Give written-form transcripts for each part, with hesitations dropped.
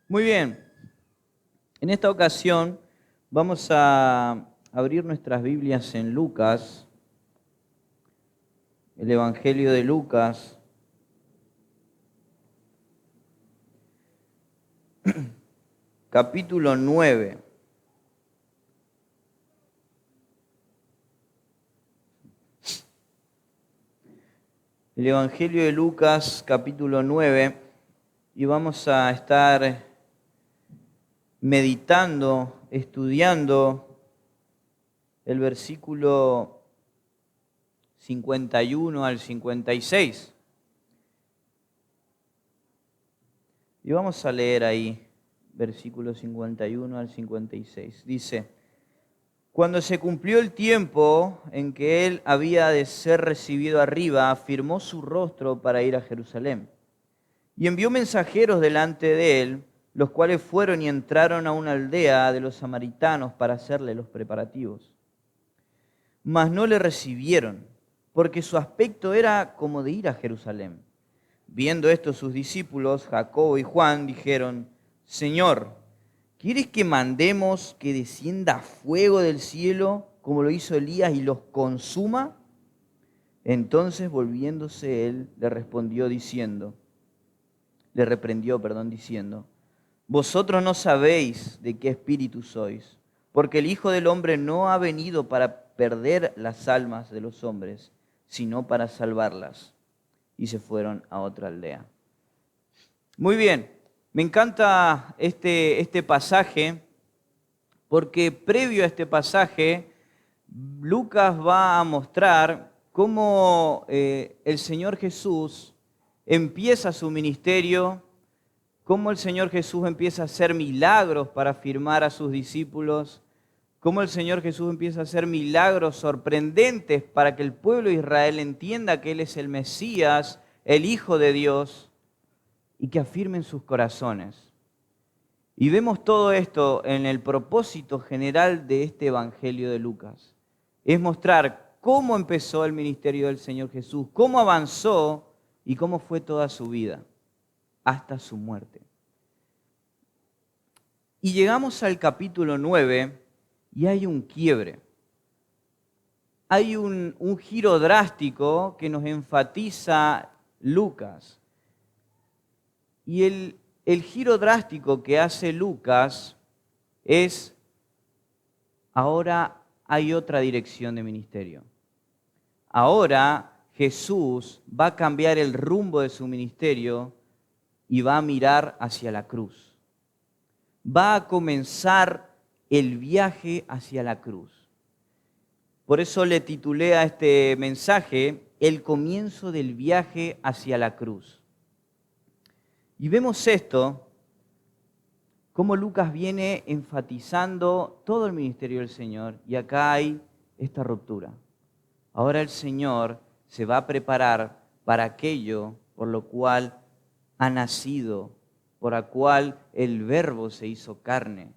Muy bien, en esta ocasión vamos a abrir nuestras Biblias en Lucas, el Evangelio de Lucas, capítulo 9. El Evangelio de Lucas, capítulo 9, y vamos a estar meditando, estudiando el versículo 51 al 56. Y vamos a leer ahí, versículo 51 al 56. Dice: Cuando se cumplió el tiempo en que él había de ser recibido arriba, afirmó su rostro para ir a Jerusalén. Y envió mensajeros delante de él, los cuales fueron y entraron a una aldea de los samaritanos para hacerle los preparativos. Mas no le recibieron, porque su aspecto era como de ir a Jerusalén. Viendo esto sus discípulos, Jacobo y Juan, dijeron: Señor, ¿quieres que mandemos que descienda fuego del cielo, como lo hizo Elías, y los consuma? Entonces, volviéndose él, le reprendió diciendo: Vosotros no sabéis de qué espíritu sois, porque el Hijo del Hombre no ha venido para perder las almas de los hombres, sino para salvarlas. Y se fueron a otra aldea. Muy bien, me encanta este pasaje, porque previo a este pasaje, Lucas va a mostrar cómo el Señor Jesús empieza su ministerio, cómo el Señor Jesús empieza a hacer milagros para afirmar a sus discípulos, cómo el Señor Jesús empieza a hacer milagros sorprendentes para que el pueblo de Israel entienda que Él es el Mesías, el Hijo de Dios, y que afirmen sus corazones. Y vemos todo esto en el propósito general de este Evangelio de Lucas. Es mostrar cómo empezó el ministerio del Señor Jesús, cómo avanzó y cómo fue toda su vida, hasta su muerte. Y llegamos al capítulo 9 y hay un quiebre. Hay un giro drástico que nos enfatiza Lucas. Y el giro drástico que hace Lucas es: ahora hay otra dirección de ministerio. Ahora Jesús va a cambiar el rumbo de su ministerio y va a mirar hacia la cruz. Va a comenzar el viaje hacia la cruz. Por eso le titulé a este mensaje: El comienzo del viaje hacia la cruz. Y vemos esto, cómo Lucas viene enfatizando todo el ministerio del Señor, y acá hay esta ruptura. Ahora el Señor se va a preparar para aquello por lo cual ha nacido, por lo cual el Verbo se hizo carne,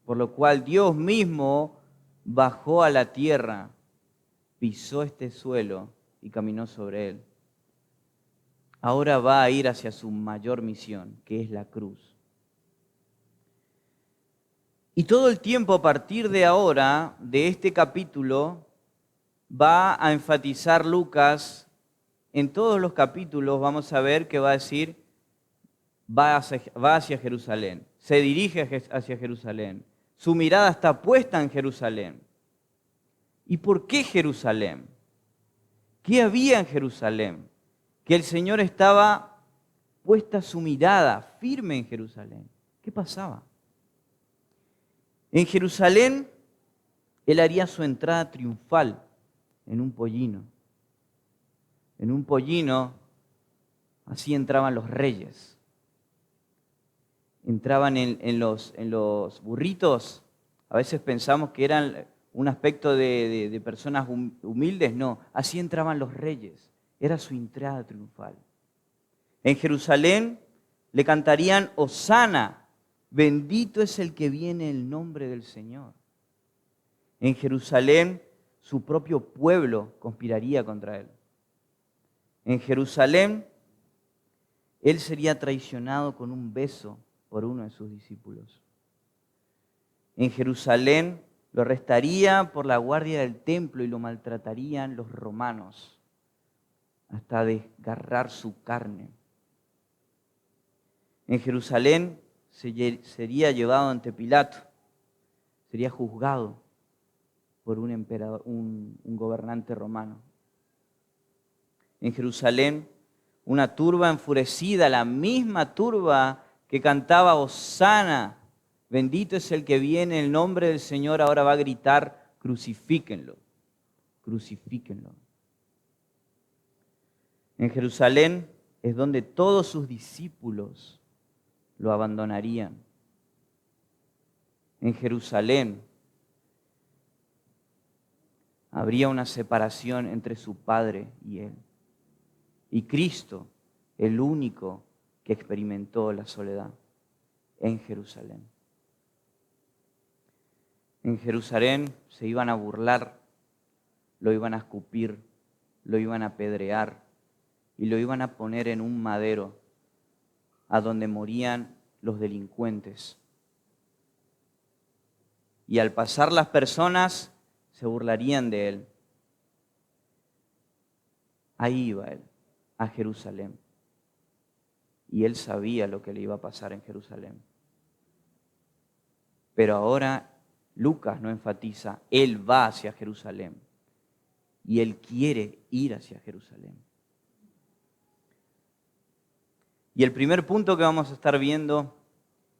por lo cual Dios mismo bajó a la tierra, pisó este suelo y caminó sobre él. Ahora va a ir hacia su mayor misión, que es la cruz. Y todo el tiempo a partir de ahora, de este capítulo, va a enfatizar Lucas. En todos los capítulos vamos a ver que va a decir: va hacia Jerusalén, se dirige hacia Jerusalén. Su mirada está puesta en Jerusalén. ¿Y por qué Jerusalén? ¿Qué había en Jerusalén? Que el Señor estaba puesta su mirada firme en Jerusalén. ¿Qué pasaba? En Jerusalén, Él haría su entrada triunfal en un pollino. En un pollino, así entraban los reyes. Entraban en los burritos. A veces pensamos que eran un aspecto de personas humildes. No, así entraban los reyes. Era su entrada triunfal. En Jerusalén le cantarían: Hosana, bendito es el que viene en el nombre del Señor. En Jerusalén su propio pueblo conspiraría contra él. En Jerusalén él sería traicionado con un beso por uno de sus discípulos. En Jerusalén lo arrestaría por la guardia del templo y lo maltratarían los romanos hasta desgarrar su carne. En Jerusalén sería llevado ante Pilato, sería juzgado por un emperador, un gobernante romano. En Jerusalén, una turba enfurecida, la misma turba que cantaba Hosana, bendito es el que viene en el nombre del Señor, ahora va a gritar, crucifíquenlo, crucifíquenlo. En Jerusalén es donde todos sus discípulos lo abandonarían. En Jerusalén habría una separación entre su Padre y él. Y Cristo, el único que experimentó la soledad en Jerusalén. En Jerusalén se iban a burlar, lo iban a escupir, lo iban a apedrear y lo iban a poner en un madero a donde morían los delincuentes. Y al pasar las personas se burlarían de él. Ahí iba él, a Jerusalén. Y él sabía lo que le iba a pasar en Jerusalén. Pero ahora Lucas no enfatiza, él va hacia Jerusalén. Y él quiere ir hacia Jerusalén. Y el primer punto que vamos a estar viendo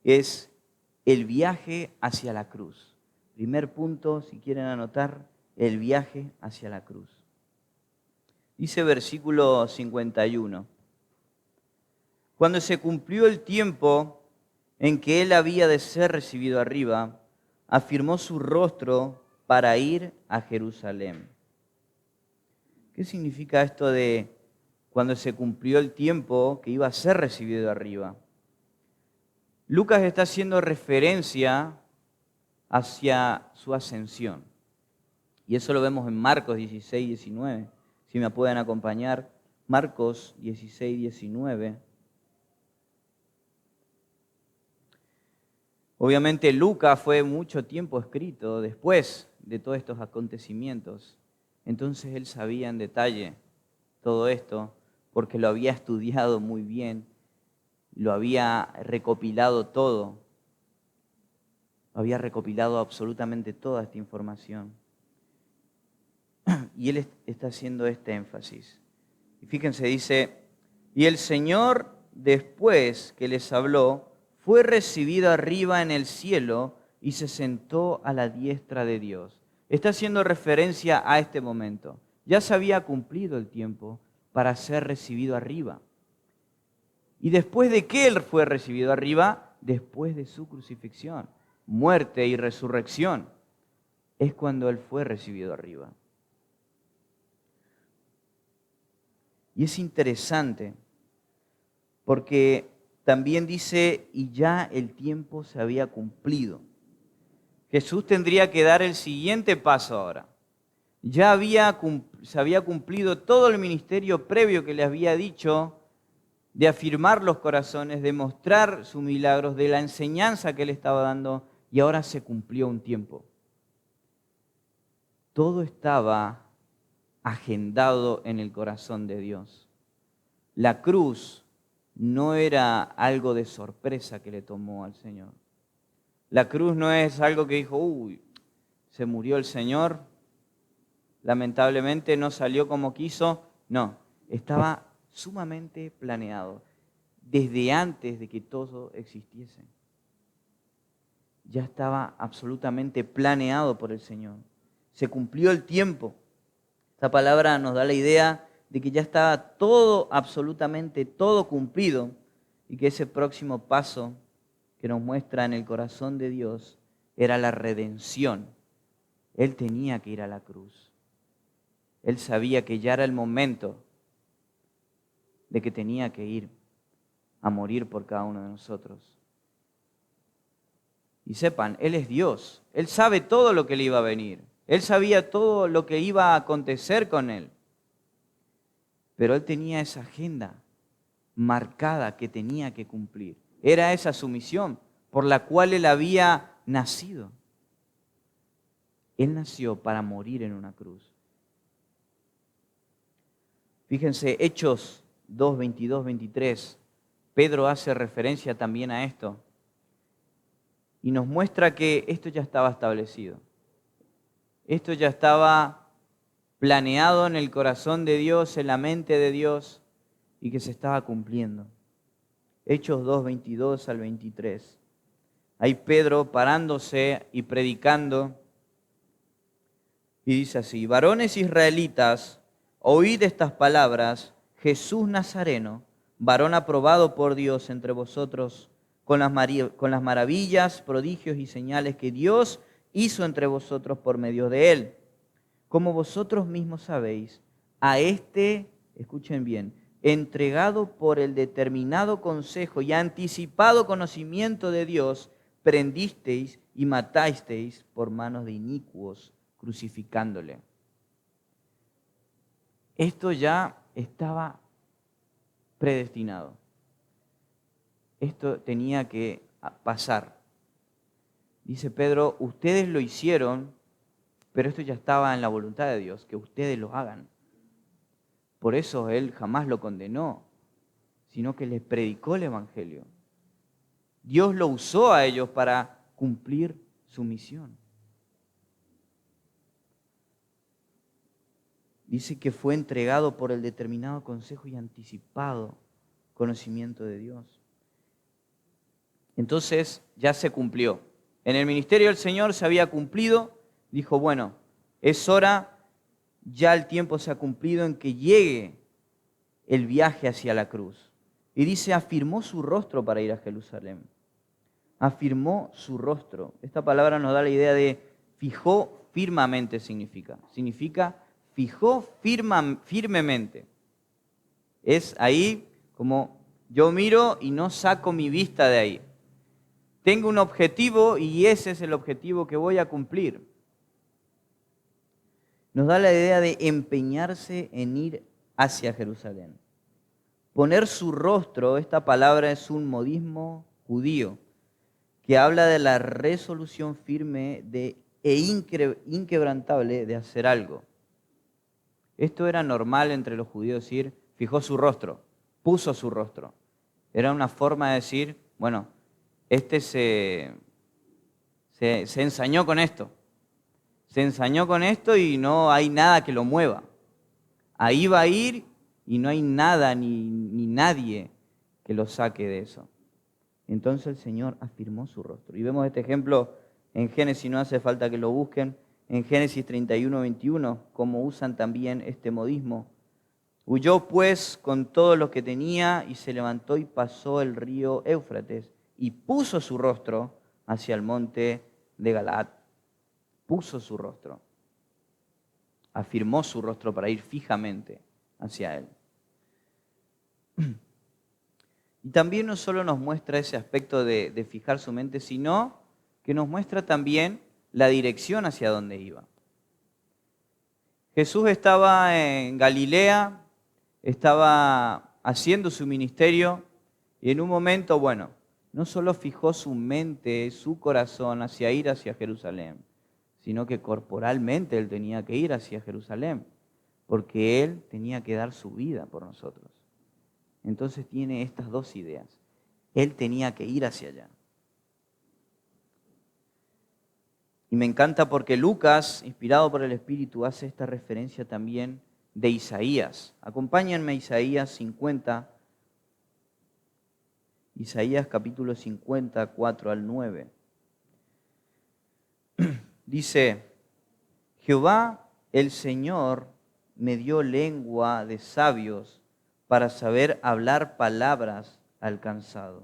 es el viaje hacia la cruz. Primer punto, si quieren anotar, el viaje hacia la cruz. Dice versículo 51. Cuando se cumplió el tiempo en que él había de ser recibido arriba, afirmó su rostro para ir a Jerusalén. ¿Qué significa esto de cuando se cumplió el tiempo que iba a ser recibido arriba? Lucas está haciendo referencia hacia su ascensión. Y eso lo vemos en Marcos 16, 19. Si me pueden acompañar, Marcos 16, 19. Obviamente Lucas fue mucho tiempo escrito después de todos estos acontecimientos. Entonces él sabía en detalle todo esto porque lo había estudiado muy bien, lo había recopilado todo, había recopilado absolutamente toda esta información. Y él está haciendo este énfasis. Y fíjense, dice, y el Señor, después que les habló, fue recibido arriba en el cielo y se sentó a la diestra de Dios. Está haciendo referencia a este momento. Ya se había cumplido el tiempo para ser recibido arriba. ¿Y después de qué él fue recibido arriba? Después de su crucifixión, muerte y resurrección. Es cuando él fue recibido arriba. Y es interesante porque también dice, y ya el tiempo se había cumplido. Jesús tendría que dar el siguiente paso ahora. Ya se había cumplido todo el ministerio previo que le había dicho de afirmar los corazones, de mostrar sus milagros, de la enseñanza que él estaba dando, y ahora se cumplió un tiempo. Todo estaba agendado en el corazón de Dios. La cruz no era algo de sorpresa que le tomó al Señor. La cruz no es algo que dijo, uy, se murió el Señor, lamentablemente no salió como quiso. No, estaba sumamente planeado desde antes de que todo existiese. Ya estaba absolutamente planeado por el Señor. Se cumplió el tiempo. Esta palabra nos da la idea de que ya estaba todo, absolutamente todo cumplido y que ese próximo paso que nos muestra en el corazón de Dios era la redención. Él tenía que ir a la cruz. Él sabía que ya era el momento de que tenía que ir a morir por cada uno de nosotros. Y sepan, Él es Dios. Él sabe todo lo que le iba a venir. Él sabía todo lo que iba a acontecer con Él. Pero Él tenía esa agenda marcada que tenía que cumplir. Era esa su misión por la cual él había nacido. Él nació para morir en una cruz. Fíjense, Hechos 2, 22, 23, Pedro hace referencia también a esto y nos muestra que esto ya estaba establecido. Esto ya estaba planeado en el corazón de Dios, en la mente de Dios, y que se estaba cumpliendo. Hechos 2, 22 al 23. Ahí Pedro parándose y predicando, y dice así: varones israelitas, oíd estas palabras: Jesús Nazareno, varón aprobado por Dios entre vosotros, con las maravillas, prodigios y señales que Dios hizo entre vosotros por medio de él. Como vosotros mismos sabéis, a este, escuchen bien, entregado por el determinado consejo y anticipado conocimiento de Dios, prendisteis y matasteis por manos de inicuos, crucificándole. Esto ya estaba predestinado. Esto tenía que pasar. Dice Pedro, ustedes lo hicieron, pero esto ya estaba en la voluntad de Dios, que ustedes lo hagan. Por eso él jamás lo condenó, sino que les predicó el Evangelio. Dios lo usó a ellos para cumplir su misión. Dice que fue entregado por el determinado consejo y anticipado conocimiento de Dios. Entonces ya se cumplió. En el ministerio del Señor se había cumplido. Dijo, bueno, es hora, ya el tiempo se ha cumplido en que llegue el viaje hacia la cruz. Y dice, afirmó su rostro para ir a Jerusalén. Afirmó su rostro. Esta palabra nos da la idea de fijó firmemente significa. Significa fijó firmemente. Es ahí como yo miro y no saco mi vista de ahí. Tengo un objetivo y ese es el objetivo que voy a cumplir. Nos da la idea de empeñarse en ir hacia Jerusalén. Poner su rostro, esta palabra es un modismo judío que habla de la resolución firme e inquebrantable de hacer algo. Esto era normal entre los judíos decir, fijó su rostro, puso su rostro. Era una forma de decir, bueno, este se ensañó con esto. Se ensañó con esto y no hay nada que lo mueva. Ahí va a ir y no hay nada ni nadie que lo saque de eso. Entonces el Señor afirmó su rostro. Y vemos este ejemplo en Génesis, no hace falta que lo busquen, en Génesis 31, 21, como usan también este modismo. Huyó pues con todo lo que tenía y se levantó y pasó el río Éufrates y puso su rostro hacia el monte de Galaad. Puso su rostro. Afirmó su rostro para ir fijamente hacia él. Y también no solo nos muestra ese aspecto de fijar su mente, sino que nos muestra también la dirección hacia donde iba. Jesús estaba en Galilea, estaba haciendo su ministerio y en un momento, bueno, no solo fijó su mente, su corazón hacia ir hacia Jerusalén, sino que corporalmente él tenía que ir hacia Jerusalén, porque él tenía que dar su vida por nosotros. Entonces tiene estas dos ideas. Él tenía que ir hacia allá. Y me encanta porque Lucas, inspirado por el Espíritu, hace esta referencia también de Isaías. Acompáñenme a Isaías 50, Isaías capítulo 54 al 9. Dice, Jehová el Señor me dio lengua de sabios para saber hablar palabras al cansado.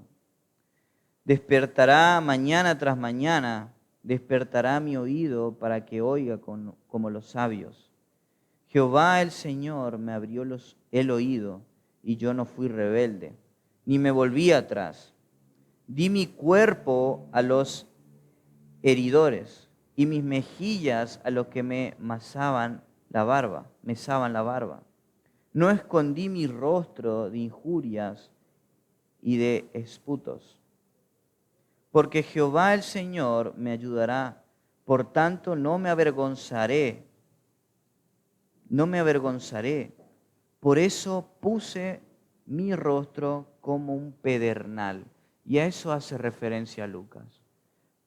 Despertará mañana tras mañana, despertará mi oído para que oiga como los sabios. Jehová el Señor me abrió el oído y yo no fui rebelde, ni me volví atrás. Di mi cuerpo a los heridores y mis mejillas a los que me mesaban la barba. No escondí mi rostro de injurias y de esputos. porque Jehová el Señor me ayudará. Por tanto, no me avergonzaré. No me avergonzaré. Por eso puse mi rostro como un pedernal. Y a eso hace referencia Lucas.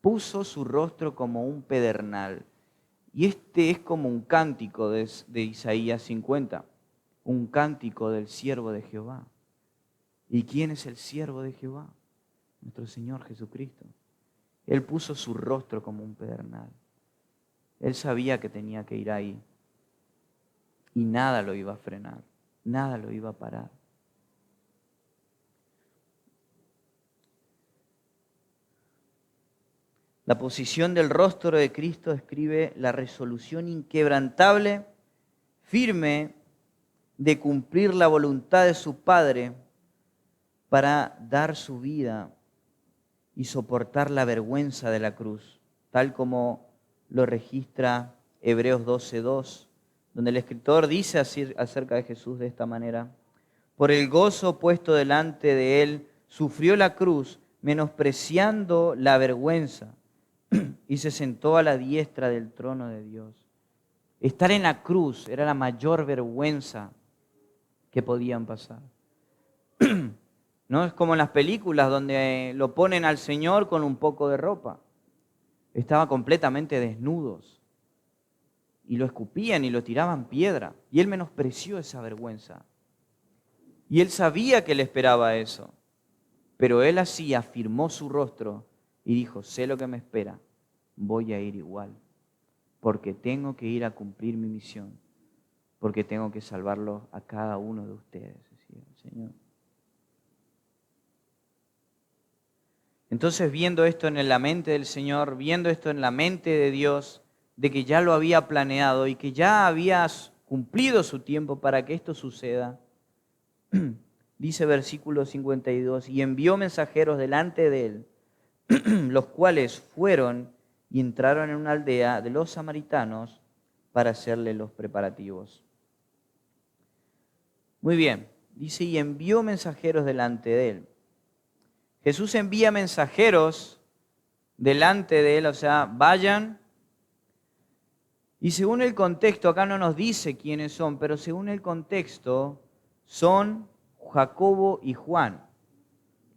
Puso su rostro como un pedernal. Y este es como un cántico de Isaías 50. Un cántico del siervo de Jehová. ¿Y quién es el siervo de Jehová? Nuestro Señor Jesucristo. Él puso su rostro como un pedernal. Él sabía que tenía que ir ahí. Y nada lo iba a frenar. Nada lo iba a parar. La posición del rostro de Cristo describe la resolución inquebrantable, firme, de cumplir la voluntad de su Padre para dar su vida y soportar la vergüenza de la cruz, tal como lo registra Hebreos 12:2, donde el escritor dice así acerca de Jesús de esta manera: por el gozo puesto delante de él, sufrió la cruz, menospreciando la vergüenza, y se sentó a la diestra del trono de Dios. Estar en la cruz era la mayor vergüenza que podían pasar. No es como en las películas donde lo ponen al Señor con un poco de ropa. Estaba completamente desnudos. Y lo escupían y lo tiraban piedra. Y él menospreció esa vergüenza. Y él sabía que le esperaba eso. Pero él así afirmó su rostro y dijo: sé lo que me espera, voy a ir igual. Porque tengo que ir a cumplir mi misión. Porque tengo que salvarlo a cada uno de ustedes, decía el Señor. Entonces, viendo esto en la mente del Señor, viendo esto en la mente de Dios, de que ya lo había planeado y que ya había cumplido su tiempo para que esto suceda, dice versículo 52, y envió mensajeros delante de él, los cuales fueron y entraron en una aldea de los samaritanos para hacerle los preparativos. Muy bien, dice, y envió mensajeros delante de él. Jesús envía mensajeros delante de él, o sea, vayan. Y según el contexto, acá no nos dice quiénes son, pero según el contexto, son Jacobo y Juan,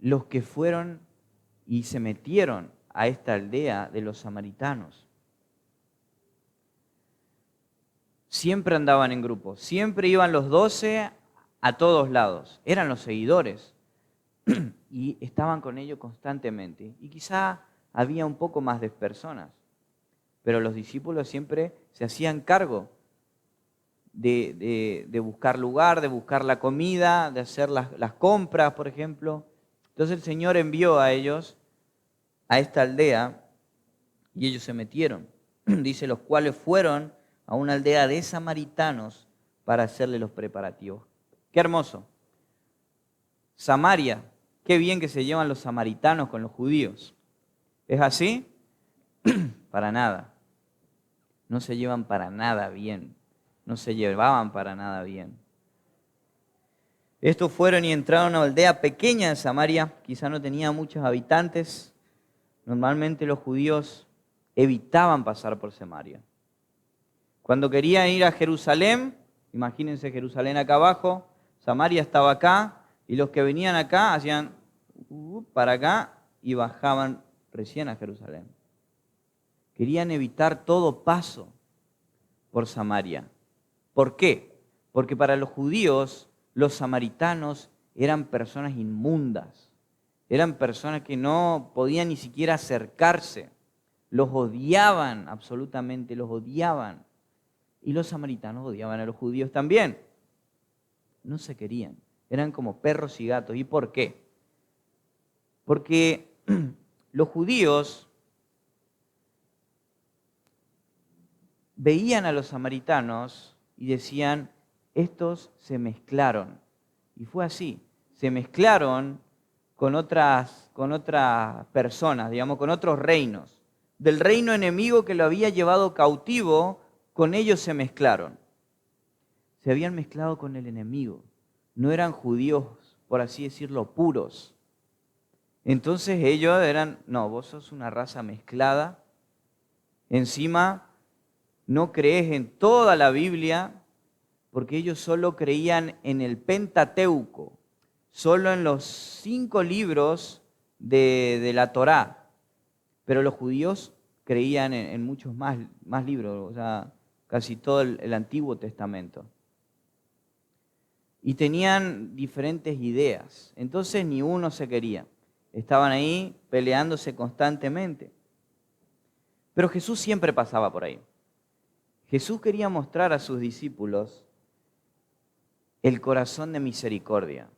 los que fueron y se metieron a esta aldea de los samaritanos. Siempre andaban en grupo, siempre iban los 12 a todos lados, eran los seguidores. Y estaban con ellos constantemente. Y quizá había un poco más de personas, pero los discípulos siempre se hacían cargo de buscar lugar, de buscar la comida, de hacer las compras, por ejemplo. Entonces el Señor envió a ellos a esta aldea y ellos se metieron. Dice, los cuales fueron a una aldea de samaritanos para hacerle los preparativos. Qué hermoso. Samaria. Qué bien que se llevan los samaritanos con los judíos. ¿Es así? Para nada. No se llevan para nada bien. No se llevaban para nada bien. Estos fueron y entraron a una aldea pequeña de Samaria. Quizá no tenía muchos habitantes. Normalmente los judíos evitaban pasar por Samaria. Cuando querían ir a Jerusalén, imagínense Jerusalén acá abajo, Samaria estaba acá, y los que venían acá hacían para acá y bajaban recién a Jerusalén. Querían evitar todo paso por Samaria. ¿Por qué? Porque para los judíos, los samaritanos eran personas inmundas. Eran personas que no podían ni siquiera acercarse. Los odiaban, absolutamente los odiaban. Y los samaritanos odiaban a los judíos también. No se querían. Eran como perros y gatos. ¿Y por qué? Porque los judíos veían a los samaritanos y decían, estos se mezclaron. Y fue así. Se mezclaron con otras personas, digamos, con otros reinos. Del reino enemigo que lo había llevado cautivo, con ellos se mezclaron. Se habían mezclado con el enemigo. No eran judíos, por así decirlo, puros. Entonces ellos eran, no, vos sos una raza mezclada, encima no crees en toda la Biblia, porque ellos solo creían en el Pentateuco, solo en los 5 libros de la Torá, pero los judíos creían en muchos más libros, o sea, casi todo el Antiguo Testamento. Y tenían diferentes ideas, entonces ni uno se quería. Estaban ahí peleándose constantemente. Pero Jesús siempre pasaba por ahí. Jesús quería mostrar a sus discípulos el corazón de misericordia.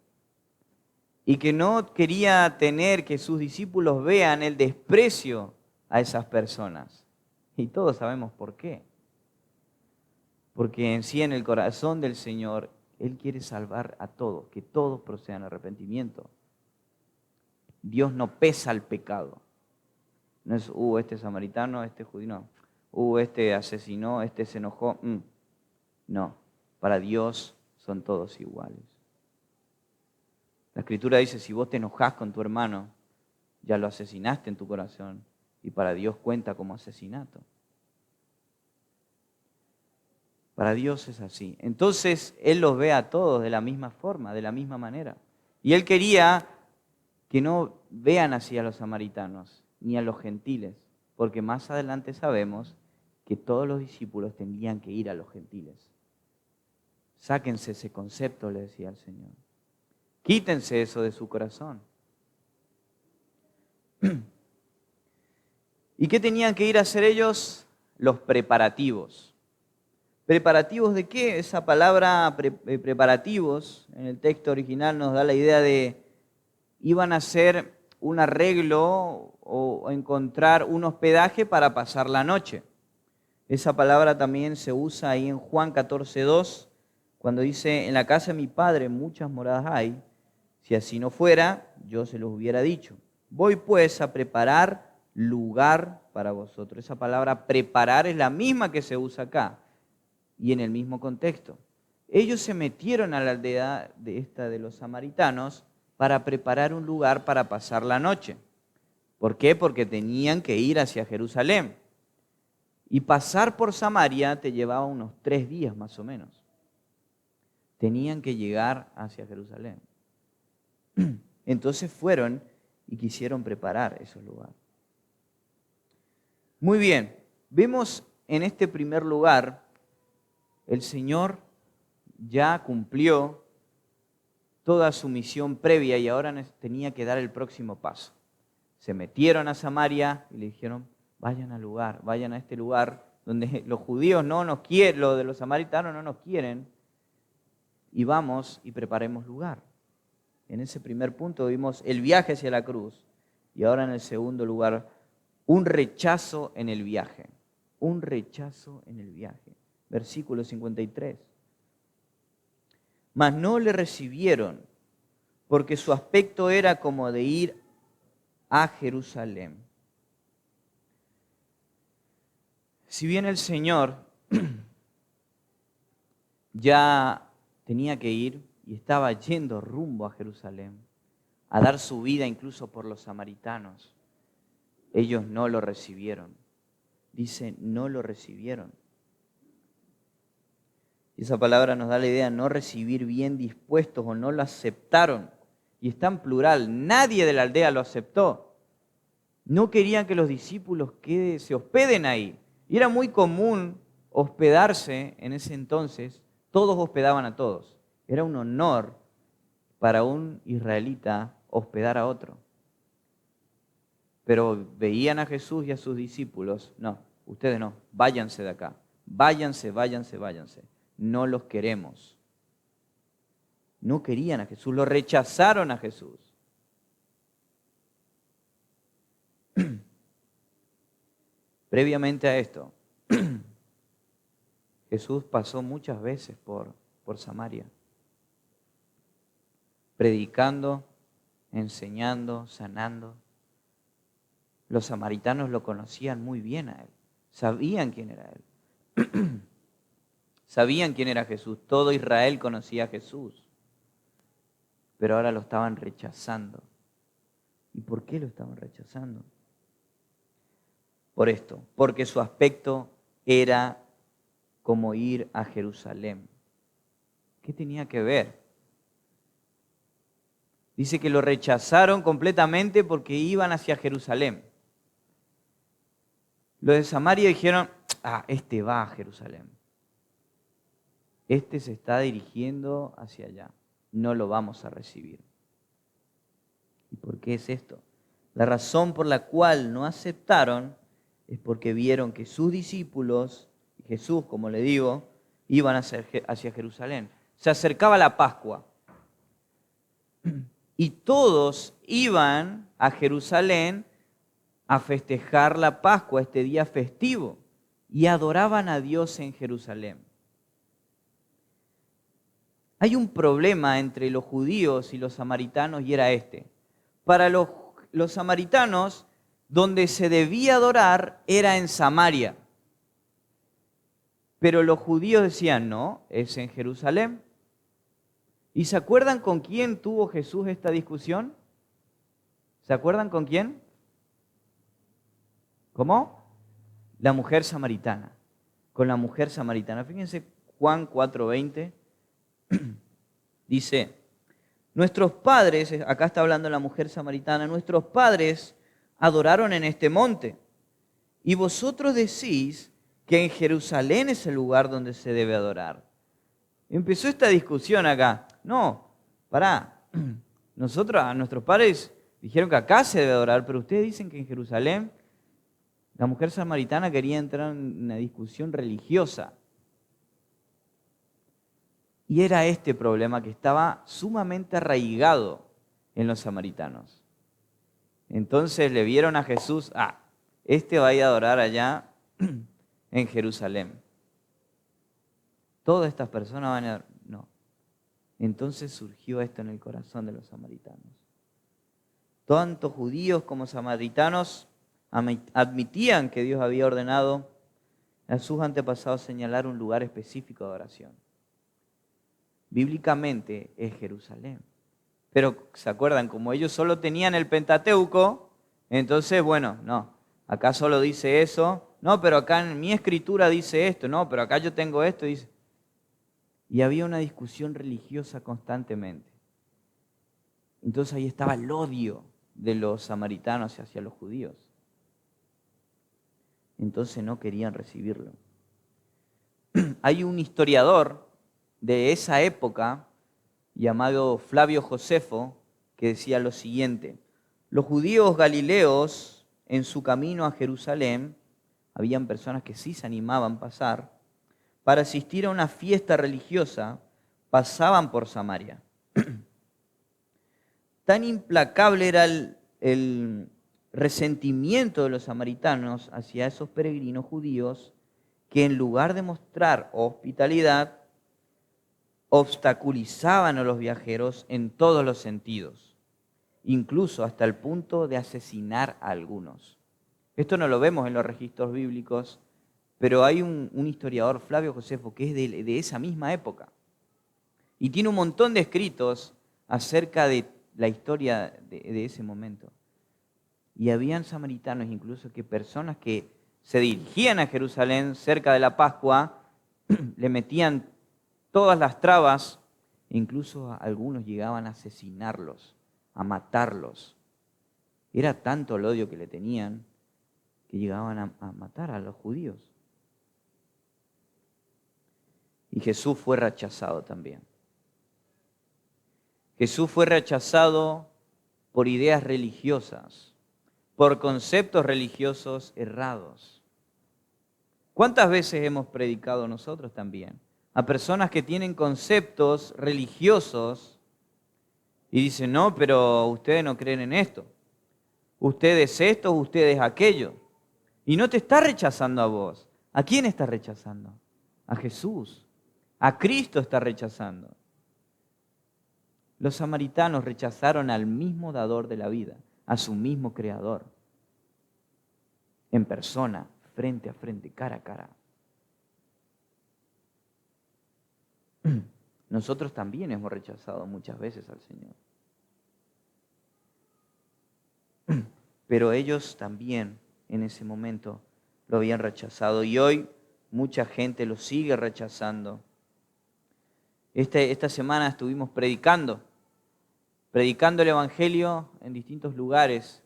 Y que no quería tener que sus discípulos vean el desprecio a esas personas. Y todos sabemos por qué. Porque en sí, en el corazón del Señor, Él quiere salvar a todos, que todos procedan a arrepentimiento. Dios no pesa el pecado. No es, este samaritano, este judío, no. Este asesinó, este se enojó. No, para Dios son todos iguales. La Escritura dice, si vos te enojás con tu hermano, ya lo asesinaste en tu corazón y para Dios cuenta como asesinato. Para Dios es así. Entonces, Él los ve a todos de la misma forma, de la misma manera. Y Él quería que no vean así a los samaritanos ni a los gentiles, porque más adelante sabemos que todos los discípulos tendrían que ir a los gentiles. Sáquense ese concepto, le decía el Señor. Quítense eso de su corazón. ¿Y qué tenían que ir a hacer ellos? Los preparativos. ¿Preparativos de qué? Esa palabra preparativos en el texto original nos da la idea de iban a hacer un arreglo o encontrar un hospedaje para pasar la noche. Esa palabra también se usa ahí en Juan 14:2, cuando dice, en la casa de mi Padre muchas moradas hay, si así no fuera, yo se los hubiera dicho. Voy pues a preparar lugar para vosotros. Esa palabra preparar es la misma que se usa acá y en el mismo contexto. Ellos se metieron a la aldea de los samaritanos para preparar un lugar para pasar la noche. ¿Por qué? Porque tenían que ir hacia Jerusalén. Y pasar por Samaria te llevaba unos 3 días más o menos. Tenían que llegar hacia Jerusalén. Entonces fueron y quisieron preparar esos lugares. Muy bien, vemos en este primer lugar, el Señor ya cumplió toda su misión previa y ahora tenía que dar el próximo paso. Se metieron a Samaria y le dijeron, vayan al lugar, vayan a este lugar donde los judíos no nos quieren, los de los samaritanos no nos quieren, y vamos y preparemos lugar. En ese primer punto vimos el viaje hacia la cruz y ahora en el segundo lugar, un rechazo en el viaje. Un rechazo en el viaje. Versículo 53. Mas no le recibieron, porque su aspecto era como de ir a Jerusalén. Si bien el Señor ya tenía que ir y estaba yendo rumbo a Jerusalén, a dar su vida incluso por los samaritanos, ellos no lo recibieron. Dice, no lo recibieron. Y esa palabra nos da la idea de no recibir bien dispuestos o no lo aceptaron. Y está en plural, nadie de la aldea lo aceptó. No querían que los discípulos se hospeden ahí. Y era muy común hospedarse en ese entonces, todos hospedaban a todos. Era un honor para un israelita hospedar a otro. Pero veían a Jesús y a sus discípulos, no, ustedes no, váyanse de acá, váyanse, váyanse, váyanse. No los queremos. No querían a Jesús, lo rechazaron a Jesús. Previamente a esto, Jesús pasó muchas veces por Samaria, predicando, enseñando, sanando. Los samaritanos lo conocían muy bien a él, sabían quién era él. Sabían quién era Jesús, todo Israel conocía a Jesús, pero ahora lo estaban rechazando. ¿Y por qué lo estaban rechazando? Por esto, porque su aspecto era como ir a Jerusalén. ¿Qué tenía que ver? Dice que lo rechazaron completamente porque iban hacia Jerusalén. Los de Samaria dijeron, este va a Jerusalén. Este se está dirigiendo hacia allá. No lo vamos a recibir. ¿Y por qué es esto? La razón por la cual no aceptaron es porque vieron que sus discípulos, y Jesús, como le digo, iban hacia Jerusalén. Se acercaba la Pascua. Y todos iban a Jerusalén a festejar la Pascua, este día festivo, y adoraban a Dios en Jerusalén. Hay un problema entre los judíos y los samaritanos y era este. Para los samaritanos, donde se debía adorar era en Samaria. Pero los judíos decían, no, es en Jerusalén. ¿Y se acuerdan con quién tuvo Jesús esta discusión? ¿Se acuerdan con quién? ¿Cómo? La mujer samaritana. Con la mujer samaritana. Fíjense Juan 4:20. Dice, nuestros padres, acá está hablando la mujer samaritana, nuestros padres adoraron en este monte. Y vosotros decís que en Jerusalén es el lugar donde se debe adorar. Empezó esta discusión acá. No, pará. Nuestros padres dijeron que acá se debe adorar, pero ustedes dicen que en Jerusalén. La mujer samaritana quería entrar en una discusión religiosa. Y era este problema que estaba sumamente arraigado en los samaritanos. Entonces le vieron a Jesús, este va a ir a adorar allá en Jerusalén. Todas estas personas van a... No. Entonces surgió esto en el corazón de los samaritanos. Tanto judíos como samaritanos admitían que Dios había ordenado a sus antepasados señalar un lugar específico de adoración. Bíblicamente es Jerusalén. Pero, ¿se acuerdan? Como ellos solo tenían el Pentateuco, entonces, bueno, no, acá solo dice eso, no, pero acá en mi escritura dice esto, no, pero acá yo tengo esto, dice. Y había una discusión religiosa constantemente. Entonces ahí estaba el odio de los samaritanos hacia los judíos. Entonces no querían recibirlo. Hay un historiador de esa época llamado Flavio Josefo que decía lo siguiente: los judíos galileos en su camino a Jerusalén, habían personas que sí se animaban a pasar, para asistir a una fiesta religiosa, pasaban por Samaria. Tan implacable era el resentimiento de los samaritanos hacia esos peregrinos judíos que en lugar de mostrar hospitalidad, obstaculizaban a los viajeros en todos los sentidos, incluso hasta el punto de asesinar a algunos. Esto no lo vemos en los registros bíblicos, pero hay un historiador, Flavio Josefo, que es de esa misma época. Y tiene un montón de escritos acerca de la historia de ese momento. Y habían samaritanos, incluso que personas que se dirigían a Jerusalén cerca de la Pascua, le metían todas las trabas, e incluso algunos llegaban a asesinarlos, a matarlos. Era tanto el odio que le tenían que llegaban a matar a los judíos. Y Jesús fue rechazado también. Jesús fue rechazado por ideas religiosas, por conceptos religiosos errados. ¿Cuántas veces hemos predicado nosotros también a personas que tienen conceptos religiosos y dicen, no, pero ustedes no creen en esto, ustedes esto, ustedes aquello? Y no te está rechazando a vos. ¿A quién está rechazando? A Jesús. A Cristo está rechazando. Los samaritanos rechazaron al mismo dador de la vida, a su mismo creador, en persona, frente a frente, cara a cara. Nosotros también hemos rechazado muchas veces al Señor. Pero ellos también en ese momento lo habían rechazado y hoy mucha gente lo sigue rechazando. Esta semana estuvimos predicando el Evangelio en distintos lugares.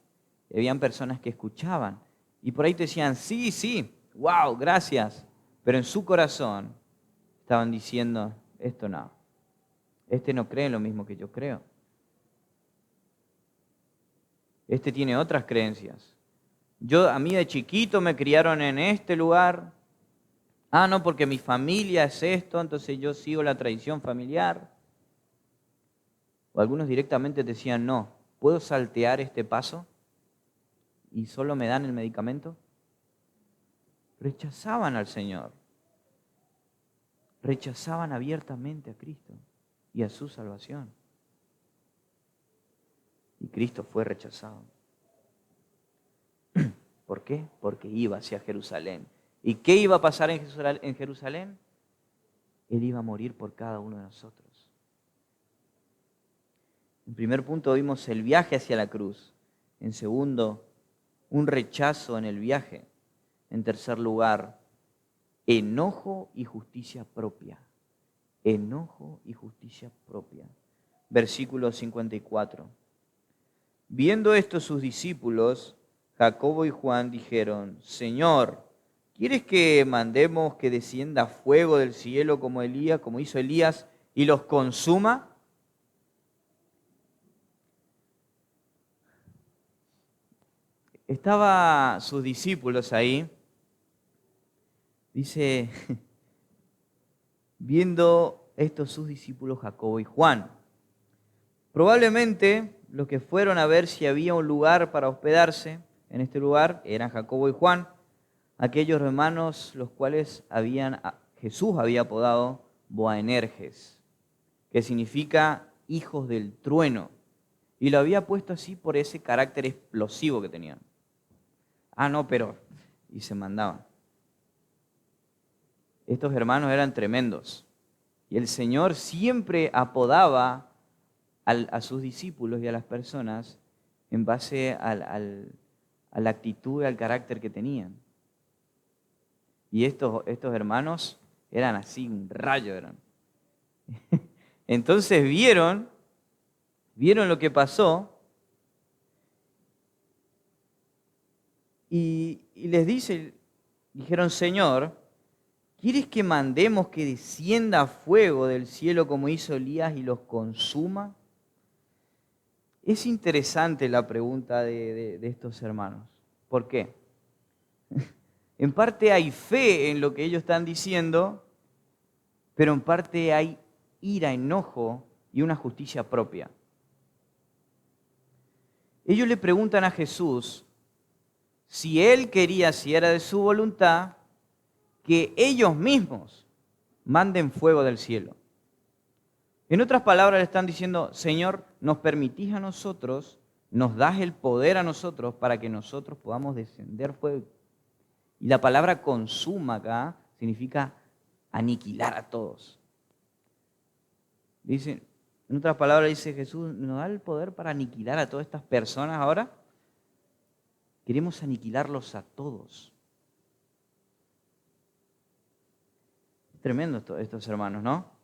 Habían personas que escuchaban y por ahí te decían, sí, sí, wow, gracias. Pero en su corazón estaban diciendo, esto no. Este no cree lo mismo que yo creo. Este tiene otras creencias. A mí de chiquito me criaron en este lugar. Ah, no, porque mi familia es esto, entonces yo sigo la tradición familiar. O algunos directamente decían, no, ¿puedo saltear este paso? ¿Y solo me dan el medicamento? Rechazaban al Señor. Rechazaban abiertamente a Cristo y a su salvación. Y Cristo fue rechazado. ¿Por qué? Porque iba hacia Jerusalén. ¿Y qué iba a pasar en Jerusalén? Él iba a morir por cada uno de nosotros. En primer punto vimos el viaje hacia la cruz. En segundo, un rechazo en el viaje. En tercer lugar, enojo y justicia propia. Enojo y justicia propia. Versículo 54. Viendo esto sus discípulos, Jacobo y Juan dijeron, Señor, ¿quieres que mandemos que descienda fuego del cielo como hizo Elías, y los consuma? Estaban sus discípulos ahí, dice, viendo estos sus discípulos Jacobo y Juan. Probablemente los que fueron a ver si había un lugar para hospedarse en este lugar eran Jacobo y Juan, aquellos hermanos los cuales Jesús había apodado Boanerges, que significa hijos del trueno, y lo había puesto así por ese carácter explosivo que tenían. Ah, no, pero... y se mandaban. Estos hermanos eran tremendos, y el Señor siempre apodaba a sus discípulos y a las personas en base a la actitud y al carácter que tenían. Y estos hermanos eran así, un rayo eran. Entonces vieron lo que pasó y dijeron, Señor, ¿quieres que mandemos que descienda fuego del cielo como hizo Elías y los consuma? Es interesante la pregunta de estos hermanos. ¿Por qué? En parte hay fe en lo que ellos están diciendo, pero en parte hay ira, enojo y una justicia propia. Ellos le preguntan a Jesús si Él quería, si era de su voluntad, que ellos mismos manden fuego del cielo. En otras palabras le están diciendo, Señor, nos permitís a nosotros, nos das el poder a nosotros para que nosotros podamos descender fuego. Y la palabra consuma acá significa aniquilar a todos. En otras palabras dice Jesús, ¿nos da el poder para aniquilar a todas estas personas ahora? Queremos aniquilarlos a todos. Es tremendo estos hermanos, ¿no?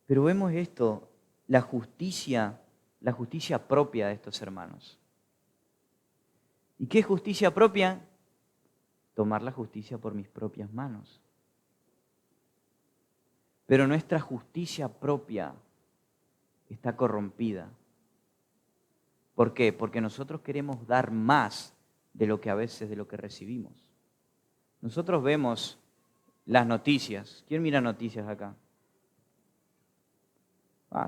Pero vemos esto, la justicia propia de estos hermanos. ¿Y qué es justicia propia? Tomar la justicia por mis propias manos. Pero nuestra justicia propia está corrompida. ¿Por qué? Porque nosotros queremos dar más de lo que recibimos. Nosotros vemos las noticias. ¿Quién mira noticias acá?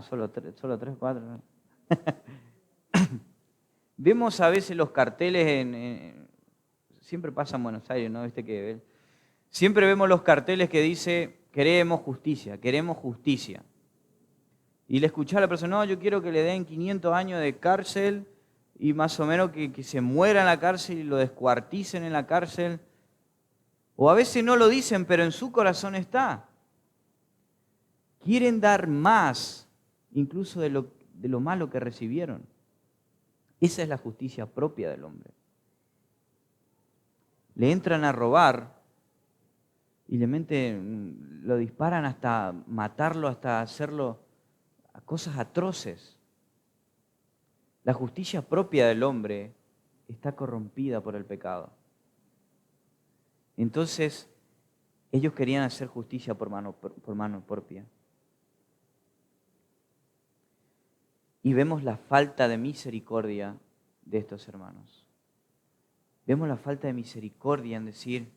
Solo tres, 4. Vemos a veces los carteles siempre pasa en Buenos Aires, ¿no? Siempre vemos los carteles que dice queremos justicia. Y le escuché a la persona, no, yo quiero que le den 500 años de cárcel y más o menos que se muera en la cárcel y lo descuarticen en la cárcel. O a veces no lo dicen, pero en su corazón está. Quieren dar más, incluso de de lo malo que recibieron. Esa es la justicia propia del hombre. Le entran a robar y lo disparan hasta matarlo, hasta hacerlo a cosas atroces. La justicia propia del hombre está corrompida por el pecado. Entonces, ellos querían hacer justicia por mano propia. Y vemos la falta de misericordia de estos hermanos. Vemos la falta de misericordia en decir,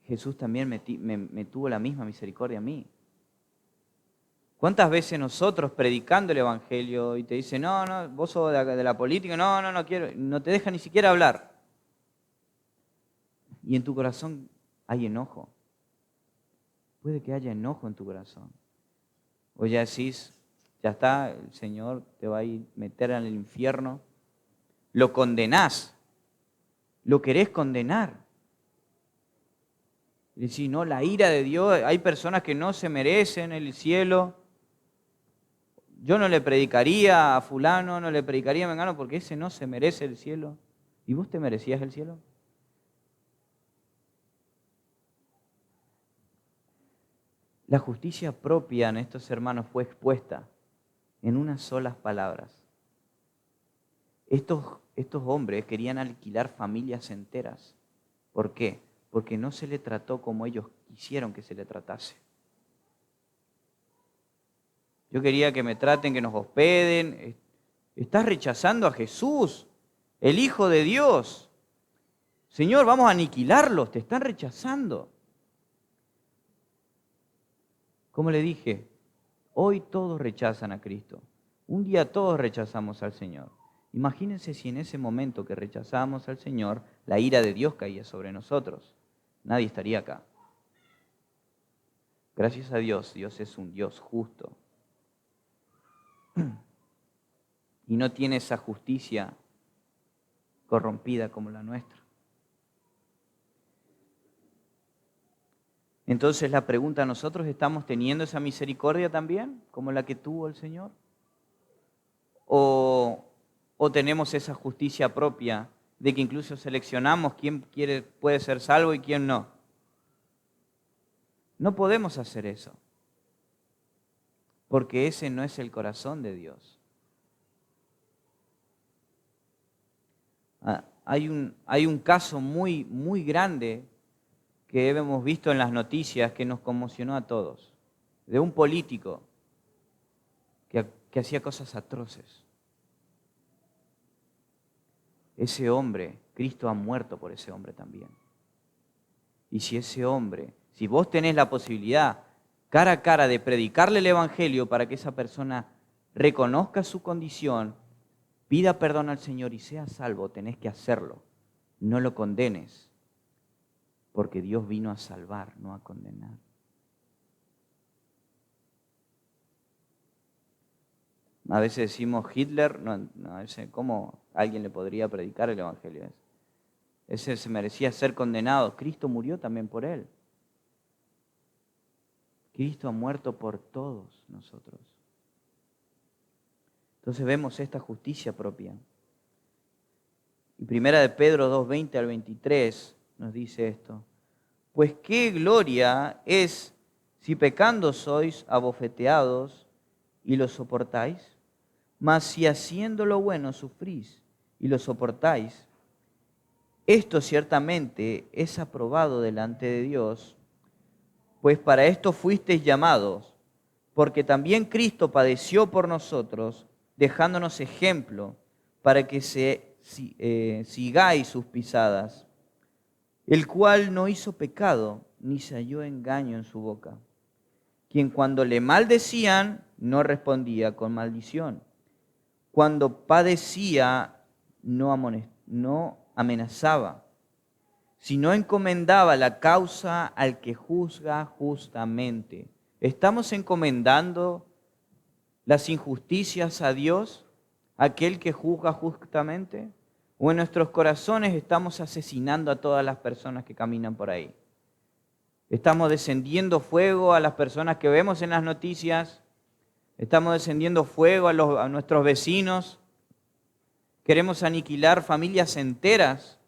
Jesús también me tuvo la misma misericordia a mí. ¿Cuántas veces nosotros predicando el Evangelio y te dicen, no, vos sos de la política, no quiero, no te deja ni siquiera hablar? Y en tu corazón hay enojo. Puede que haya enojo en tu corazón. O ya decís, ya está, el Señor te va a ir meter en el infierno. Lo condenás, lo querés condenar. Y decís, no, la ira de Dios, hay personas que no se merecen el cielo. Yo no le predicaría a fulano, no le predicaría a mengano porque ese no se merece el cielo. ¿Y vos te merecías el cielo? La justicia propia en estos hermanos fue expuesta en unas solas palabras. Estos hombres querían alquilar familias enteras. ¿Por qué? Porque no se le trató como ellos quisieron que se le tratase. Yo quería que me traten, que nos hospeden. Estás rechazando a Jesús, el Hijo de Dios. Señor, vamos a aniquilarlos, te están rechazando. Como le dije, hoy todos rechazan a Cristo. Un día todos rechazamos al Señor. Imagínense si en ese momento que rechazamos al Señor, la ira de Dios caía sobre nosotros. Nadie estaría acá. Gracias a Dios, Dios es un Dios justo. Y no tiene esa justicia corrompida como la nuestra. Entonces la pregunta, ¿nosotros estamos teniendo esa misericordia también, como la que tuvo el Señor? ¿O tenemos esa justicia propia de que incluso seleccionamos quién puede ser salvo y quién no? No podemos hacer eso, porque ese no es el corazón de Dios. Hay un caso muy, muy grande que hemos visto en las noticias que nos conmocionó a todos, de un político que hacía cosas atroces. Ese hombre, Cristo ha muerto por ese hombre también. Y si ese hombre, si vos tenés la posibilidad cara a cara de predicarle el Evangelio para que esa persona reconozca su condición, pida perdón al Señor y sea salvo, tenés que hacerlo. No lo condenes, porque Dios vino a salvar, no a condenar. A veces decimos Hitler, ¿cómo alguien le podría predicar el Evangelio? Ese se merecía ser condenado. Cristo murió también por él. Cristo ha muerto por todos nosotros. Entonces vemos esta justicia propia. Y primera de Pedro 2:20 al 23 nos dice esto. Pues qué gloria es si pecando sois abofeteados y lo soportáis, mas si haciendo lo bueno sufrís y lo soportáis, esto ciertamente es aprobado delante de Dios, pues para esto fuisteis llamados, porque también Cristo padeció por nosotros, dejándonos ejemplo para que sigáis sus pisadas, el cual no hizo pecado, ni se halló engaño en su boca, quien cuando le maldecían no respondía con maldición, cuando padecía no amenazaba, sino encomendaba la causa al que juzga justamente. ¿Estamos encomendando las injusticias a Dios, aquel que juzga justamente? ¿O en nuestros corazones estamos asesinando a todas las personas que caminan por ahí? ¿Estamos descendiendo fuego a las personas que vemos en las noticias? Estamos descendiendo fuego a nuestros vecinos. Queremos aniquilar familias enteras.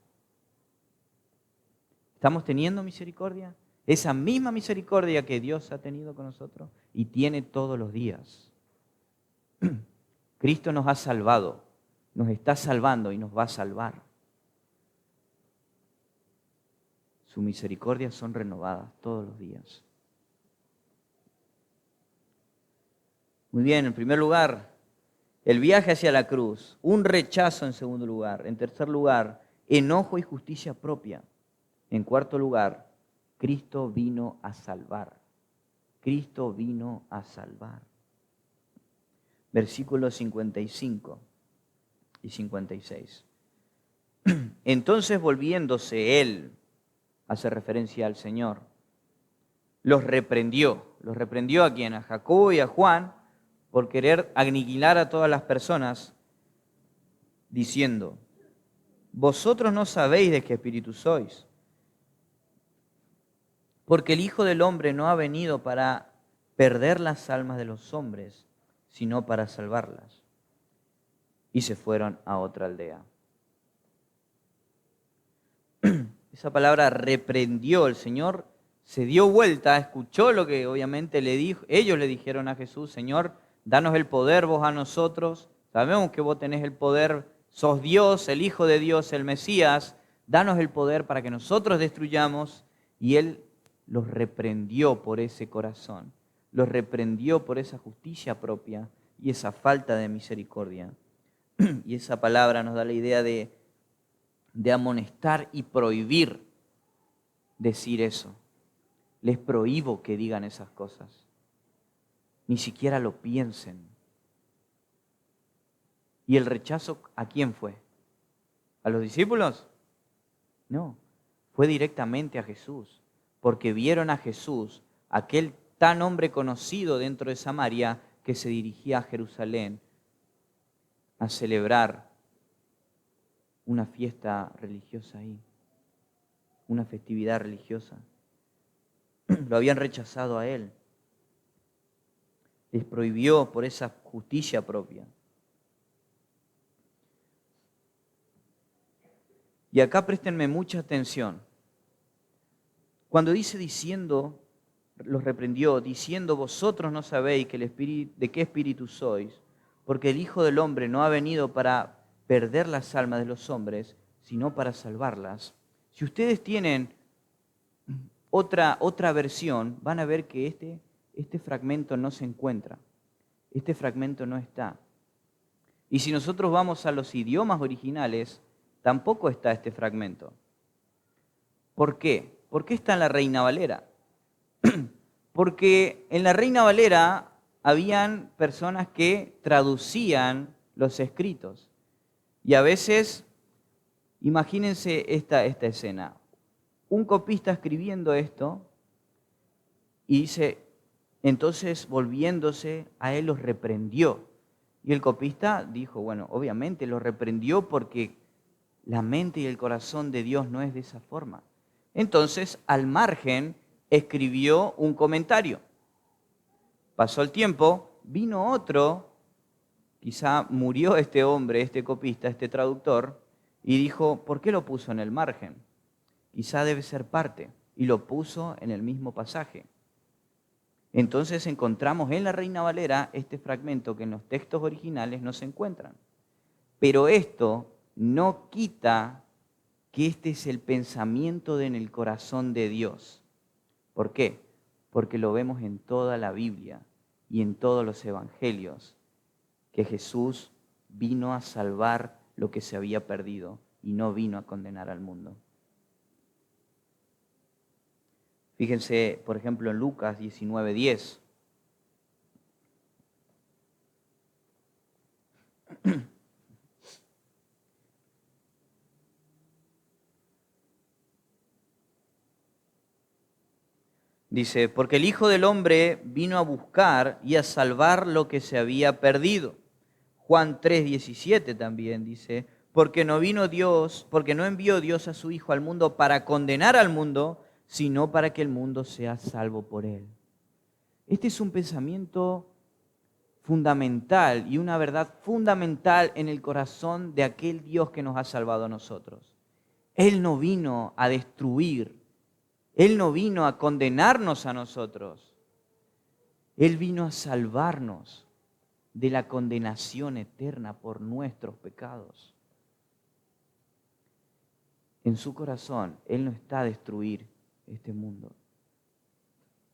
¿Estamos teniendo misericordia? Esa misma misericordia que Dios ha tenido con nosotros y tiene todos los días. Cristo nos ha salvado, nos está salvando y nos va a salvar. Sus misericordias son renovadas todos los días. Muy bien, en primer lugar, el viaje hacia la cruz. Un rechazo en segundo lugar. En tercer lugar, enojo y justicia propia. En cuarto lugar, Cristo vino a salvar. Cristo vino a salvar. Versículos 55 y 56. Entonces volviéndose él, hace referencia al Señor, los reprendió. ¿Los reprendió a quién? A Jacobo y a Juan, por querer aniquilar a todas las personas, diciendo, vosotros no sabéis de qué espíritu sois, porque el Hijo del Hombre no ha venido para perder las almas de los hombres, sino para salvarlas. Y se fueron a otra aldea. Esa palabra reprendió, el Señor se dio vuelta, escuchó lo que obviamente ellos le dijeron a Jesús, Señor, danos el poder vos a nosotros, sabemos que vos tenés el poder, sos Dios, el Hijo de Dios, el Mesías, danos el poder para que nosotros destruyamos. Y Él los reprendió por ese corazón, los reprendió por esa justicia propia y esa falta de misericordia. Y esa palabra nos da la idea de amonestar y prohibir decir eso. Les prohíbo que digan esas cosas. Ni siquiera lo piensen. ¿Y el rechazo a quién fue? ¿A los discípulos? No, fue directamente a Jesús, porque vieron a Jesús, aquel tan hombre conocido dentro de Samaria, que se dirigía a Jerusalén a celebrar una fiesta religiosa ahí, una festividad religiosa. Lo habían rechazado a él. Les prohibió por esa justicia propia. Y acá préstenme mucha atención. Cuando dice diciendo, los reprendió, diciendo, vosotros no sabéis de qué espíritu sois, porque el Hijo del Hombre no ha venido para perder las almas de los hombres, sino para salvarlas. Si ustedes tienen otra versión, van a ver que este fragmento no se encuentra. Este fragmento no está. Y si nosotros vamos a los idiomas originales, tampoco está este fragmento. ¿Por qué? ¿Por qué está en la Reina Valera? Porque en la Reina Valera habían personas que traducían los escritos. Y a veces, imagínense esta escena. Un copista escribiendo esto y dice, entonces volviéndose a él los reprendió. Y el copista dijo, bueno, obviamente los reprendió porque la mente y el corazón de Dios no es de esa forma. Entonces, al margen, escribió un comentario. Pasó el tiempo, vino otro, quizá murió este hombre, este copista, este traductor, y dijo, ¿por qué lo puso en el margen? Quizá debe ser parte, y lo puso en el mismo pasaje. Entonces encontramos en la Reina Valera este fragmento que en los textos originales no se encuentran. Pero esto no quita que este es el pensamiento en el corazón de Dios. ¿Por qué? Porque lo vemos en toda la Biblia y en todos los evangelios, que Jesús vino a salvar lo que se había perdido y no vino a condenar al mundo. Fíjense, por ejemplo, en Lucas 19:10. Dice, porque el Hijo del Hombre vino a buscar y a salvar lo que se había perdido. Juan 3:17 también dice, porque no envió Dios a su Hijo al mundo para condenar al mundo, sino para que el mundo sea salvo por él. Este es un pensamiento fundamental y una verdad fundamental en el corazón de aquel Dios que nos ha salvado a nosotros. Él no vino a destruir, Él no vino a condenarnos a nosotros. Él vino a salvarnos de la condenación eterna por nuestros pecados. En su corazón, Él no está a destruir este mundo.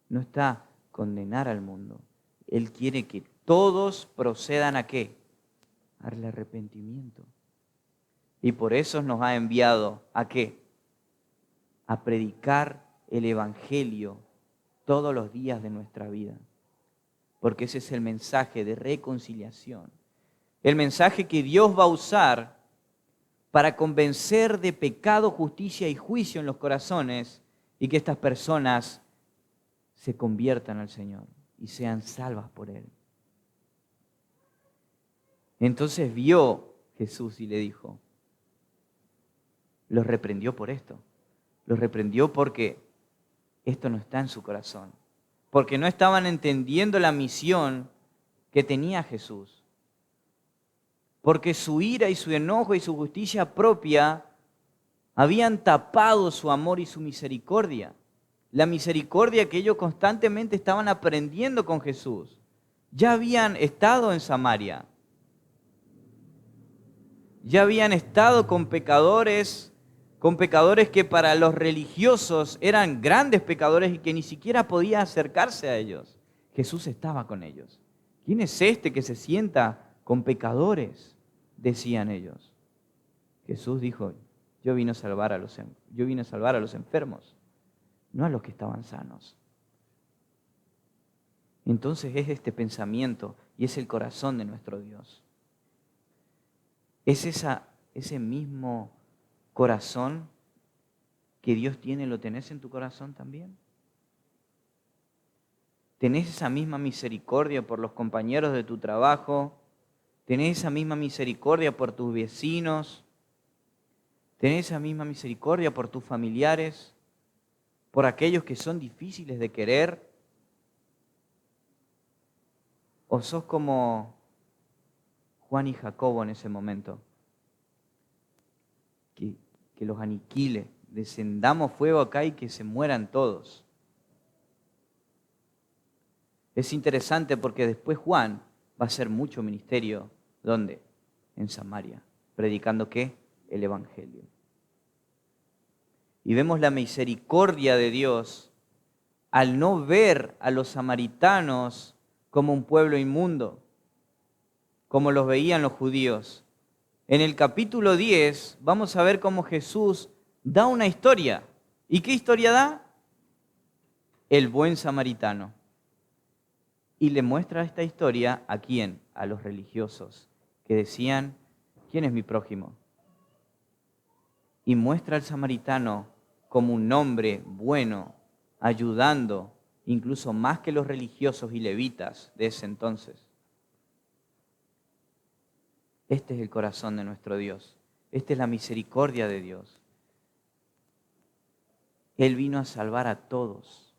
No está a condenar al mundo. Él quiere que todos procedan ¿a qué? Al arrepentimiento. Y por eso nos ha enviado ¿a qué? A predicar el Evangelio todos los días de nuestra vida. Porque ese es el mensaje de reconciliación. El mensaje que Dios va a usar para convencer de pecado, justicia y juicio en los corazones y que estas personas se conviertan al Señor y sean salvas por Él. Entonces vio Jesús y le dijo, los reprendió por esto. Los reprendió porque esto no está en su corazón. Porque no estaban entendiendo la misión que tenía Jesús. Porque su ira y su enojo y su justicia propia habían tapado su amor y su misericordia. La misericordia que ellos constantemente estaban aprendiendo con Jesús. Ya habían estado en Samaria. Ya habían estado con pecadores que para los religiosos eran grandes pecadores y que ni siquiera podía acercarse a ellos. Jesús estaba con ellos. ¿Quién es este que se sienta con pecadores?, decían ellos. Jesús dijo, yo vine a salvar a los enfermos, no a los que estaban sanos. Entonces es este pensamiento y es el corazón de nuestro Dios. Es ese mismo corazón que Dios tiene, ¿lo tenés en tu corazón también? ¿Tenés esa misma misericordia por los compañeros de tu trabajo? ¿Tenés esa misma misericordia por tus vecinos? ¿Tenés esa misma misericordia por tus familiares? ¿Por aquellos que son difíciles de querer? ¿O sos como Juan y Jacobo en ese momento? Que los aniquile, descendamos fuego acá y que se mueran todos. Es interesante porque después Juan va a hacer mucho ministerio. ¿Dónde? En Samaria. ¿Predicando qué? El Evangelio. Y vemos la misericordia de Dios al no ver a los samaritanos como un pueblo inmundo, como los veían los judíos. En el capítulo 10 vamos a ver cómo Jesús da una historia. ¿Y qué historia da? El buen samaritano. Y le muestra esta historia ¿a quién? A los religiosos, que decían, ¿quién es mi prójimo? Y muestra al samaritano como un hombre bueno, ayudando, incluso más que los religiosos y levitas de ese entonces. Este es el corazón de nuestro Dios. Esta es la misericordia de Dios. Él vino a salvar a todos,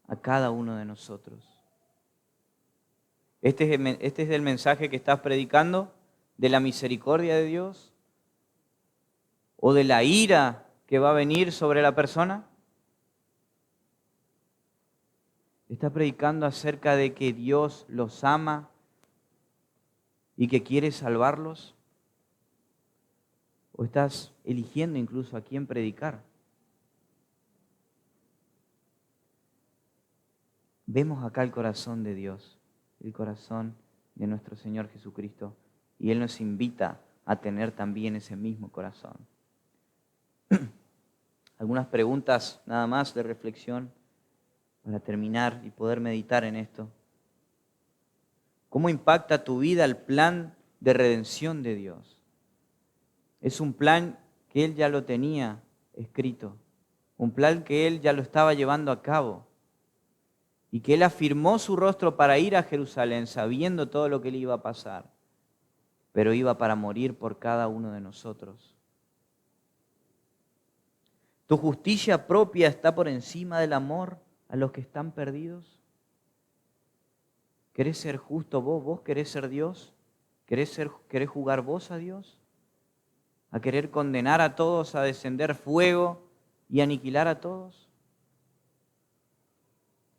a cada uno de nosotros. Este es el mensaje que estás predicando, de la misericordia de Dios o de la ira que va a venir sobre la persona. ¿Estás predicando acerca de que Dios los ama y que quiere salvarlos? ¿O estás eligiendo incluso a quién predicar? Vemos acá el corazón de Dios, el corazón de nuestro Señor Jesucristo, y Él nos invita a tener también ese mismo corazón. Algunas preguntas nada más de reflexión para terminar y poder meditar en esto. ¿Cómo impacta tu vida el plan de redención de Dios? Es un plan que Él ya lo tenía escrito, un plan que Él ya lo estaba llevando a cabo y que Él afirmó su rostro para ir a Jerusalén sabiendo todo lo que le iba a pasar, pero iba para morir por cada uno de nosotros. ¿Tu justicia propia está por encima del amor a los que están perdidos? ¿Querés ser justo vos? ¿Vos querés ser Dios? ¿Querés jugar vos a Dios? ¿A querer condenar a todos, a descender fuego y aniquilar a todos?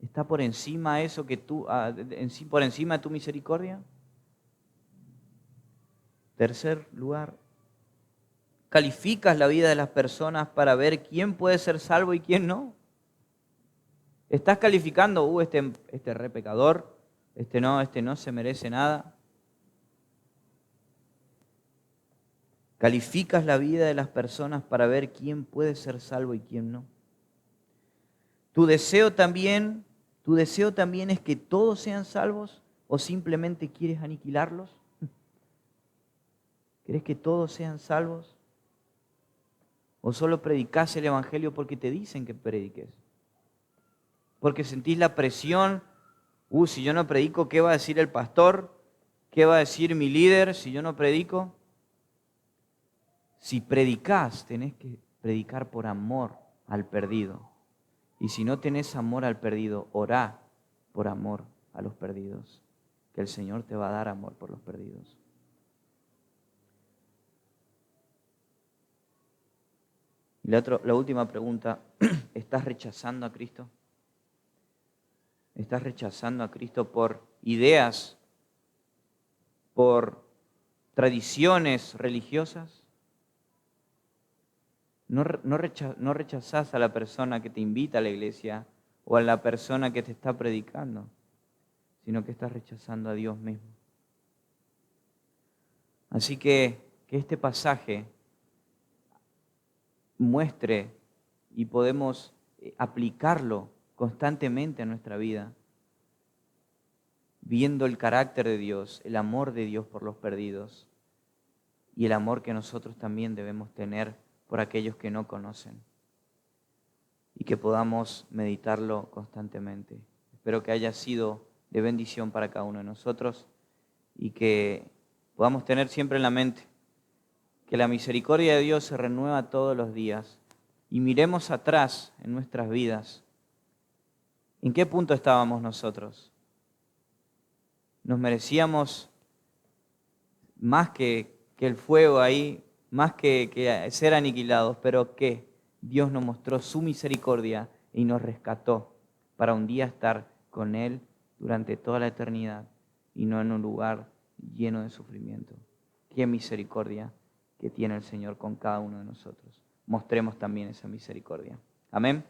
¿Está por encima eso que por encima de tu misericordia? Tercer lugar, ¿calificas la vida de las personas para ver quién puede ser salvo y quién no? ¿Estás calificando, este re pecador, este no se merece nada? ¿Calificas la vida de las personas para ver quién puede ser salvo y quién no? ¿Tu deseo también es que todos sean salvos o simplemente quieres aniquilarlos? ¿Querés que todos sean salvos? ¿O solo predicás el Evangelio porque te dicen que prediques? Porque sentís la presión, si yo no predico, ¿qué va a decir el pastor? ¿Qué va a decir mi líder si yo no predico? Si predicás, tenés que predicar por amor al perdido. Y si no tenés amor al perdido, orá por amor a los perdidos, que el Señor te va a dar amor por los perdidos. Y la última pregunta, ¿estás rechazando a Cristo? ¿Estás rechazando a Cristo por ideas, por tradiciones religiosas? No rechazás a la persona que te invita a la iglesia o a la persona que te está predicando, sino que estás rechazando a Dios mismo. Así que este pasaje muestre y podemos aplicarlo constantemente a nuestra vida, viendo el carácter de Dios, el amor de Dios por los perdidos y el amor que nosotros también debemos tener por aquellos que no conocen, y que podamos meditarlo constantemente. Espero que haya sido de bendición para cada uno de nosotros y que podamos tener siempre en la mente que la misericordia de Dios se renueva todos los días y miremos atrás en nuestras vidas. ¿En qué punto estábamos nosotros? ¿Nos merecíamos más que el fuego ahí, más que ser aniquilados? Pero que Dios nos mostró su misericordia y nos rescató para un día estar con Él durante toda la eternidad y no en un lugar lleno de sufrimiento. Qué misericordia que tiene el Señor con cada uno de nosotros. Mostremos también esa misericordia. Amén.